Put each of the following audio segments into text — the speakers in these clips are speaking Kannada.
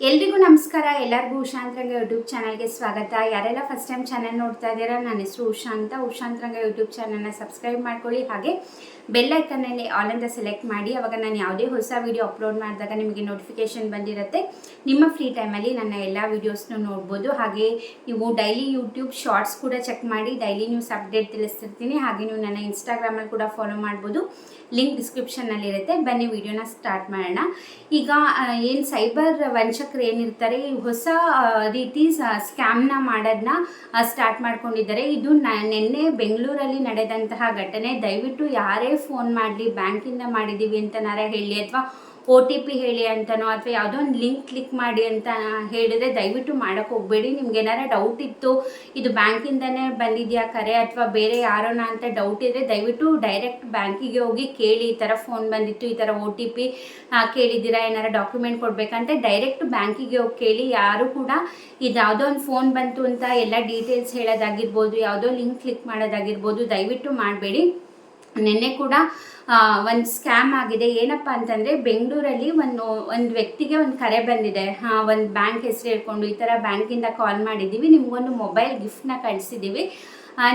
ಎಲ್ರಿಗೂ ನಮಸ್ಕಾರ. ಎಲ್ಲರಿಗೂ ಉಷಾಂತರಂಗ ಯೂಟ್ಯೂಬ್ ಚಾನಲ್ಗೆ ಸ್ವಾಗತ. ಯಾರೆಲ್ಲ ಫಸ್ಟ್ ಟೈಮ್ ಚಾನಲ್ ನೋಡ್ತಾ ಇದ್ದೀರಾ, ನನ್ನ ಹೆಸರು ಉಷಾ ಅಂತ. ಉಷಾಂತರಂಗ ಯೂಟ್ಯೂಬ್ ಚಾನಲ್ನ ಸಬ್ಸ್ಕ್ರೈಬ್ ಮಾಡ್ಕೊಳ್ಳಿ. ಹಾಗೆ ಬೆಲ್ ಐಕನ್ನಲ್ಲಿ ಆಲ್ ಅಂತ ಸೆಲೆಕ್ಟ್ ಮಾಡಿ. ಅವಾಗ ನಾನು ಯಾವುದೇ ಹೊಸ ವೀಡಿಯೋ ಅಪ್ಲೋಡ್ ಮಾಡಿದಾಗ ನಿಮಗೆ ನೋಟಿಫಿಕೇಶನ್ ಬಂದಿರುತ್ತೆ. ನಿಮ್ಮ ಫ್ರೀ ಟೈಮಲ್ಲಿ ನನ್ನ ಎಲ್ಲ ವೀಡಿಯೋಸ್ನು ನೋಡ್ಬೋದು. ಹಾಗೆ ನೀವು ಡೈಲಿ ಯೂಟ್ಯೂಬ್ ಶಾರ್ಟ್ಸ್ ಕೂಡ ಚೆಕ್ ಮಾಡಿ. ಡೈಲಿ ನ್ಯೂಸ್ ಅಪ್ಡೇಟ್ ತಿಳಿಸ್ತಿರ್ತೀನಿ. ಹಾಗೆ ನೀವು ನನ್ನ ಇನ್ಸ್ಟಾಗ್ರಾಮಲ್ಲಿ ಕೂಡ ಫಾಲೋ ಮಾಡ್ಬೋದು. ಲಿಂಕ್ ಡಿಸ್ಕ್ರಿಪ್ಷನ್ನಲ್ಲಿರುತ್ತೆ. ಬನ್ನಿ ವಿಡಿಯೋನ ಸ್ಟಾರ್ಟ್ ಮಾಡೋಣ. ಈಗ ಏನು ಸೈಬರ್ ವಂಚಕರು ಏನಿರ್ತಾರೆ, ಹೊಸ ರೀತಿ ಸ್ಕ್ಯಾಮ್ನ ಮಾಡೋದನ್ನ ಸ್ಟಾರ್ಟ್ ಮಾಡ್ಕೊಂಡಿದ್ದಾರೆ. ಇದು ನಿನ್ನೆ ಬೆಂಗಳೂರಲ್ಲಿ ನಡೆದಂತಹ ಘಟನೆ. ದಯವಿಟ್ಟು ಯಾರೇ ಫೋನ್ ಮಾಡಲಿ, ಬ್ಯಾಂಕಿಂದ ಮಾಡಿದ್ದೀವಿ ಅಂತನಾರ ಹೇಳಿ, ಅಥವಾ OTP ಹೇಳಿ ಅಂತನೋ, ಅಥವಾ ಯಾವುದೋ ಒಂದು ಲಿಂಕ್ ಕ್ಲಿಕ್ ಮಾಡಿ ಅಂತ ಹೇಳಿದರೆ ದಯವಿಟ್ಟು ಮಾಡೋಕ್ಕೆ ಹೋಗಬೇಡಿ. ನಿಮ್ಗೆ ಏನಾರ ಡೌಟ್ ಇತ್ತು, ಇದು ಬ್ಯಾಂಕಿಂದನೇ ಬಂದಿದೆಯಾ ಕರೆ ಅಥವಾ ಬೇರೆ ಯಾರೋನ ಅಂತ ಡೌಟ್ ಇದ್ದರೆ ದಯವಿಟ್ಟು ಡೈರೆಕ್ಟ್ ಬ್ಯಾಂಕಿಗೆ ಹೋಗಿ ಕೇಳಿ. ಈ ಥರ ಫೋನ್ ಬಂದಿತ್ತು, ಈ ಥರ OTP ಕೇಳಿದ್ದೀರಾ, ಏನಾರ ಡಾಕ್ಯುಮೆಂಟ್ ಕೊಡಬೇಕಂತ ಡೈರೆಕ್ಟ್ ಬ್ಯಾಂಕಿಗೆ ಹೋಗಿ ಕೇಳಿ. ಯಾರು ಕೂಡ ಇದು ಯಾವುದೋ ಒಂದು ಫೋನ್ ಬಂತು ಅಂತ ಎಲ್ಲ ಡೀಟೇಲ್ಸ್ ಹೇಳೋದಾಗಿರ್ಬೋದು, ಯಾವುದೋ ಲಿಂಕ್ ಕ್ಲಿಕ್ ಮಾಡೋದಾಗಿರ್ಬೋದು, ದಯವಿಟ್ಟು ಮಾಡಬೇಡಿ. ನಿನ್ನೆ ಕೂಡ ಒಂದು ಸ್ಕ್ಯಾಮ್ ಆಗಿದೆ. ಏನಪ್ಪ ಅಂತಂದರೆ, ಬೆಂಗಳೂರಲ್ಲಿ ಒಂದು ವ್ಯಕ್ತಿಗೆ ಒಂದು ಕರೆ ಬಂದಿದೆ. ಒಂದು ಬ್ಯಾಂಕ್ ಹೆಸರು ಹೇಳ್ಕೊಂಡು, ಈ ಥರ ಬ್ಯಾಂಕಿಂದ ಕಾಲ್ ಮಾಡಿದ್ದೀವಿ, ನಿಮಗೊಂದು ಮೊಬೈಲ್ ಗಿಫ್ಟ್ನ ಕಳಿಸಿದ್ದೀವಿ,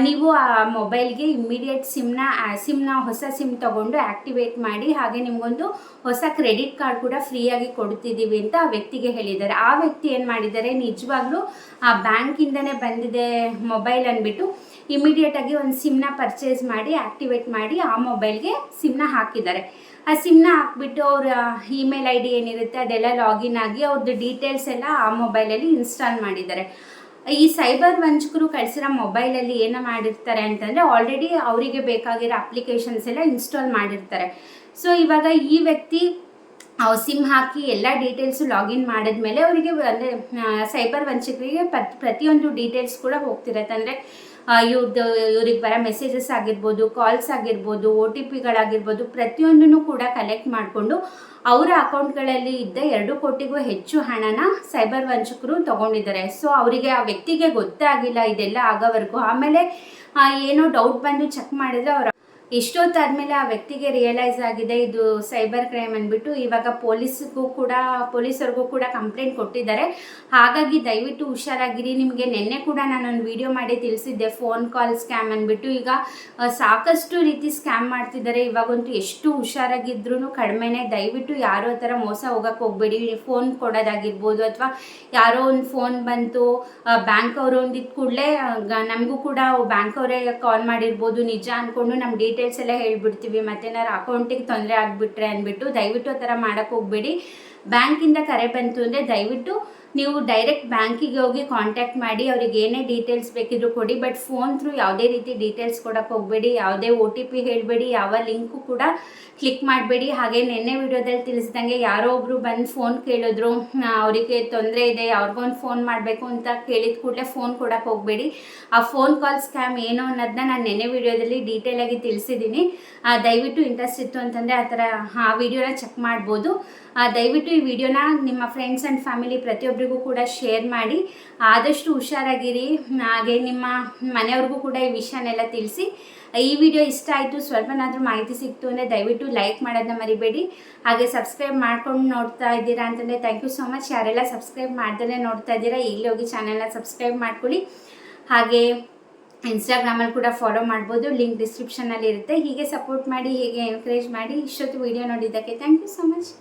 ನೀವು ಆ ಮೊಬೈಲ್ಗೆ ಇಮ್ಮಿಡಿಯೇಟ್ ಸಿಮ್ನ ಹೊಸ ಸಿಮ್ ತೊಗೊಂಡು ಆ್ಯಕ್ಟಿವೇಟ್ ಮಾಡಿ, ಹಾಗೆ ನಿಮಗೊಂದು ಹೊಸ ಕ್ರೆಡಿಟ್ ಕಾರ್ಡ್ ಕೂಡ ಫ್ರೀಯಾಗಿ ಕೊಡ್ತಿದ್ದೀವಿ ಅಂತ ಆ ವ್ಯಕ್ತಿಗೆ ಹೇಳಿದ್ದಾರೆ. ಆ ವ್ಯಕ್ತಿ ಏನು ಮಾಡಿದ್ದಾರೆ, ನಿಜವಾಗ್ಲೂ ಆ ಬ್ಯಾಂಕಿಂದನೇ ಬಂದಿದೆ ಮೊಬೈಲ್ ಅಂದ್ಬಿಟ್ಟು ಇಮಿಡಿಯೇಟಾಗಿ ಒಂದು ಸಿಮ್ನ ಪರ್ಚೇಸ್ ಮಾಡಿ ಆ್ಯಕ್ಟಿವೇಟ್ ಮಾಡಿ ಆ ಮೊಬೈಲ್ಗೆ ಸಿಮ್ನ ಹಾಕಿದ್ದಾರೆ. ಆ ಸಿಮ್ನ ಹಾಕ್ಬಿಟ್ಟು ಅವ್ರ ಇಮೇಲ್ ID ಏನಿರುತ್ತೆ ಅದೆಲ್ಲ ಲಾಗಿನ್ ಆಗಿ ಅವ್ರದ್ದು ಡೀಟೇಲ್ಸ್ ಎಲ್ಲ ಆ ಮೊಬೈಲಲ್ಲಿ ಇನ್ಸ್ಟಾಲ್ ಮಾಡಿದ್ದಾರೆ. ಈ ಸೈಬರ್ ವಂಚಕರು ಕಳಿಸಿರೋ ಮೊಬೈಲಲ್ಲಿ ಏನೋ ಮಾಡಿರ್ತಾರೆ ಅಂತಂದರೆ, ಆಲ್ರೆಡಿ ಅವರಿಗೆ ಬೇಕಾಗಿರೋ ಅಪ್ಲಿಕೇಶನ್ಸ್ ಎಲ್ಲ ಇನ್ಸ್ಟಾಲ್ ಮಾಡಿರ್ತಾರೆ. ಸೊ ಇವಾಗ ಈ ವ್ಯಕ್ತಿ ಸಿಮ್ ಹಾಕಿ ಎಲ್ಲ ಡೀಟೇಲ್ಸು ಲಾಗಿನ್ ಮಾಡಿದ್ಮೇಲೆ ಅವರಿಗೆ ಅಂದರೆ ಸೈಬರ್ ವಂಚಕರಿಗೆ ಪ್ರತಿಯೊಂದು ಡೀಟೇಲ್ಸ್ ಕೂಡ ಹೋಗ್ತಿರತ್ತೆ. ಅಂದರೆ ಇವ್ರಿಗೆ ಬರೋ ಮೆಸೇಜಸ್ ಆಗಿರ್ಬೋದು, ಕಾಲ್ಸ್ ಆಗಿರ್ಬೋದು, OTPಗಳಾಗಿರ್ಬೋದು, ಪ್ರತಿಯೊಂದನ್ನು ಕೂಡ ಕಲೆಕ್ಟ್ ಮಾಡಿಕೊಂಡು ಅವರ ಅಕೌಂಟ್ಗಳಲ್ಲಿ ಇದ್ದ 2 ಕೋಟಿಗೂ ಹೆಚ್ಚು ಹಣನ ಸೈಬರ್ ವಂಚಕರು ತೊಗೊಂಡಿದ್ದಾರೆ. ಸೊ ಅವರಿಗೆ ಆ ವ್ಯಕ್ತಿಗೆ ಗೊತ್ತೇ ಆಗಿಲ್ಲ ಇದೆಲ್ಲ ಆಗೋವರೆಗೂ. ಆಮೇಲೆ ಏನೋ ಡೌಟ್ ಬಂದು ಚೆಕ್ ಮಾಡಿದರೆ ಅವರ ಎಷ್ಟೊತ್ತಾದಮೇಲೆ ಆ ವ್ಯಕ್ತಿಗೆ ರಿಯಲೈಸ್ ಆಗಿದೆ ಇದು ಸೈಬರ್ ಕ್ರೈಮ್ ಅಂದ್ಬಿಟ್ಟು. ಇವಾಗ ಪೊಲೀಸರಿಗೂ ಕೂಡ ಕಂಪ್ಲೇಂಟ್ ಕೊಟ್ಟಿದ್ದಾರೆ. ಹಾಗಾಗಿ ದಯವಿಟ್ಟು ಹುಷಾರಾಗಿರಿ. ನಿಮಗೆ ನಿನ್ನೆ ಕೂಡ ನಾನೊಂದು ವಿಡಿಯೋ ಮಾಡಿ ತಿಳಿಸಿದ್ದೆ, ಫೋನ್ ಕಾಲ್ ಸ್ಕ್ಯಾಮ್ ಅಂದ್ಬಿಟ್ಟು. ಈಗ ಸಾಕಷ್ಟು ರೀತಿ ಸ್ಕ್ಯಾಮ್ ಮಾಡ್ತಿದ್ದಾರೆ. ಇವಾಗಂತೂ ಎಷ್ಟು ಹುಷಾರಾಗಿದ್ರೂ ಕಡಿಮೆನೇ. ದಯವಿಟ್ಟು ಯಾರೋ ಆ ಥರ ಮೋಸ ಹೋಗೋಕ್ಕೆ ಹೋಗಬೇಡಿ. ಫೋನ್ ಕೊಡೋದಾಗಿರ್ಬೋದು, ಅಥವಾ ಯಾರೋ ಒಂದು ಫೋನ್ ಬಂತು ಬ್ಯಾಂಕ್ ಅವರು ಒಂದಿದ್ದ ಕೂಡಲೇ ನಮಗೂ ಕೂಡ ಬ್ಯಾಂಕ್ ಅವರೇ ಕಾಲ್ ಮಾಡಿರ್ಬೋದು, ನಿಜ ಅಂದ್ಕೊಂಡು ನಮ್ಮ ಡೀಟೇಲ್ಸ್ ಎಲ್ಲ ಹೇಳ್ಬಿಡ್ತೀವಿ, ಮತ್ತೇನಾರು ಅಕೌಂಟಿಗೆ ತೊಂದರೆ ಆಗಿಬಿಟ್ರೆ ಅಂದ್ಬಿಟ್ಟು ದಯವಿಟ್ಟು ಆ ಥರ ಮಾಡೋಕ್ಕೆ ಹೋಗಬೇಡಿ. ಬ್ಯಾಂಕಿಂದ ಕರೆ ಬಂತು ಅಂದರೆ ದಯವಿಟ್ಟು ನೀವು ಡೈರೆಕ್ಟ್ ಬ್ಯಾಂಕಿಗೆ ಹೋಗಿ ಕಾಂಟ್ಯಾಕ್ಟ್ ಮಾಡಿ, ಅವ್ರಿಗೆ ಏನೇ ಡೀಟೇಲ್ಸ್ ಬೇಕಿದ್ರು ಕೊಡಿ. ಬಟ್ ಫೋನ್ ಥ್ರೂ ಯಾವುದೇ ರೀತಿ ಡೀಟೇಲ್ಸ್ ಕೊಡೋಕ್ಕೆ ಹೋಗಬೇಡಿ. ಯಾವುದೇ OTP ಹೇಳಬೇಡಿ, ಯಾವ ಲಿಂಕು ಕೂಡ ಕ್ಲಿಕ್ ಮಾಡಬೇಡಿ. ಹಾಗೆ ನಿನ್ನೆ ವಿಡಿಯೋದಲ್ಲಿ ತಿಳಿಸಿದಂಗೆ ಯಾರೋ ಒಬ್ಬರು ಬಂದು ಫೋನ್ ಕೇಳಿದ್ರು, ಅವರಿಗೆ ತೊಂದರೆ ಇದೆ, ಅವ್ರಿಗೊಂದು ಫೋನ್ ಮಾಡಬೇಕು ಅಂತ ಕೇಳಿದ ಕೂಡಲೇ ಫೋನ್ ಕೊಡೋಕ್ಕೆ ಹೋಗಬೇಡಿ. ಆ ಫೋನ್ ಕಾಲ್ ಸ್ಕ್ಯಾಮ್ ಏನು ಅನ್ನೋದನ್ನ ನಾನು ನಿನ್ನೆ ವಿಡಿಯೋದಲ್ಲಿ ಡೀಟೇಲಾಗಿ ತಿಳಿಸಿದ್ದೀನಿ. ದಯವಿಟ್ಟು ಇಂಟ್ರೆಸ್ಟ್ ಇತ್ತು ಅಂತಂದರೆ ಆ ಥರ ಆ ವಿಡಿಯೋನ ಚೆಕ್ ಮಾಡ್ಬೋದು. ದಯವಿಟ್ಟು ಈ ವಿಡಿಯೋನ ನಿಮ್ಮ ಫ್ರೆಂಡ್ಸ್ ಆ್ಯಂಡ್ ಫ್ಯಾಮಿಲಿ ಪ್ರತಿಯೊಬ್ಬರಿಗೂ ಕೂಡ ಶೇರ್ ಮಾಡಿ. ಆದಷ್ಟು ಹುಷಾರಾಗಿರಿ. ಹಾಗೆ ನಿಮ್ಮ ಮನೆಯವ್ರಿಗೂ ಕೂಡ ಈ ವಿಷಯನೆಲ್ಲ ತಿಳಿಸಿ. ಈ ವಿಡಿಯೋ ಇಷ್ಟ ಆಯಿತು, ಸ್ವಲ್ಪನಾದರೂ ಮಾಹಿತಿ ಸಿಕ್ತು ಅಂದರೆ ದಯವಿಟ್ಟು ಲೈಕ್ ಮಾಡೋದನ್ನ ಮರಿಬೇಡಿ. ಹಾಗೆ ಸಬ್ಸ್ಕ್ರೈಬ್ ಮಾಡ್ಕೊಂಡು ನೋಡ್ತಾ ಇದ್ದೀರಾ ಅಂತಂದರೆ ಥ್ಯಾಂಕ್ ಯು ಸೋ ಮಚ್. ಯಾರೆಲ್ಲ ಸಬ್ಸ್ಕ್ರೈಬ್ ಮಾಡ್ದೇ ನೋಡ್ತಾ ಇದ್ದೀರಾ, ಈಗಲೇ ಹೋಗಿ ಚಾನಲ್ನ ಸಬ್ಸ್ಕ್ರೈಬ್ ಮಾಡ್ಕೊಳ್ಳಿ. ಹಾಗೆ ಇನ್ಸ್ಟಾಗ್ರಾಮಲ್ಲಿ ಕೂಡ ಫಾಲೋ ಮಾಡ್ಬೋದು, ಲಿಂಕ್ ಡಿಸ್ಕ್ರಿಪ್ಷನಲ್ಲಿ ಇರುತ್ತೆ. ಹೀಗೆ ಸಪೋರ್ಟ್ ಮಾಡಿ, ಹೀಗೆ ಎನ್ಕರೇಜ್ ಮಾಡಿ. ಇಷ್ಟೊತ್ತು ವಿಡಿಯೋ ನೋಡಿದ್ದಕ್ಕೆ ಥ್ಯಾಂಕ್ ಯು ಸೋ ಮಚ್.